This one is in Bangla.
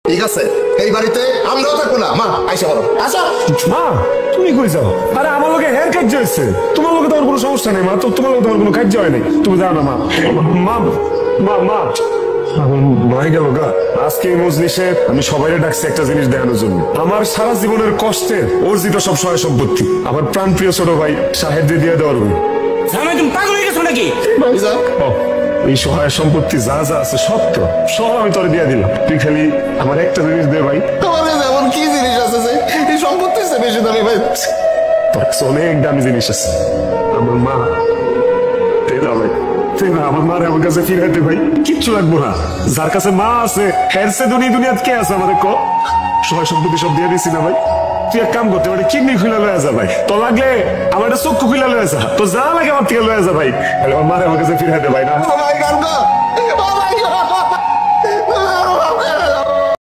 ঠিক আছে, এই বাড়িতে আমরাও থাকবো না। মা আইসা বলো, আচ্ছা মা তুমি কই যাও? আরে আমার লোকে হেয়ার কাজ হয়েছে, তোমার লোকে তো আমার কোনো সমস্যা নেই মা। তো তোমার লোকে তোমার কোনো কাজ হয় নাই, তুমি যাও না মা। মা মা মা মাই গেল গা। আজকে এই মজলিসে আমি সবাই ডাকছি একটা জিনিস দেখানোর জন্য। আমার সারা জীবনের কষ্টের অর্জিত সব সহায় সম্পত্তি আমার প্রাণ প্রিয় ছোট ভাই সাহেব দিয়ে দেওয়ার হবে। তুমি পাগল হয়ে গেছো নাকি? ভাইজান এই সহায় সম্পত্তি যা যা আছে সব তো সব আমি তোরে দিয়ে দিলাম, তুই খালি আমার একটা জিনিস দে ভাই। আমার কাছে এমন কি জিনিস আছে যে এই সম্পত্তির চেয়ে বেশি দামি ভাই? তোর কাছে অনেক দামি জিনিস আছে। আমার মা তেরা ভাই, তেরা আমার মারে আমার কাছে ফিরাইতে ভাই, কিচ্ছু লাগবো না। যার কাছে মা আছে হেরসে দুনিয়াত কে আছে আমাদের ক? সহায় সম্পত্তি সব দিয়ে দিছি না ভাই। তুই এক কাম করতে পারি, কিডনি খুলে লয়ে যা ভাই, তো লাগলে আমার একটা চক্ষু খুলে লয়ে যা, তো যা লাগে আমার থেকে লয়ে যা ভাই। আমার মারে আমার কাছে ফিরাইতে ভাই না। ও মাই গড গো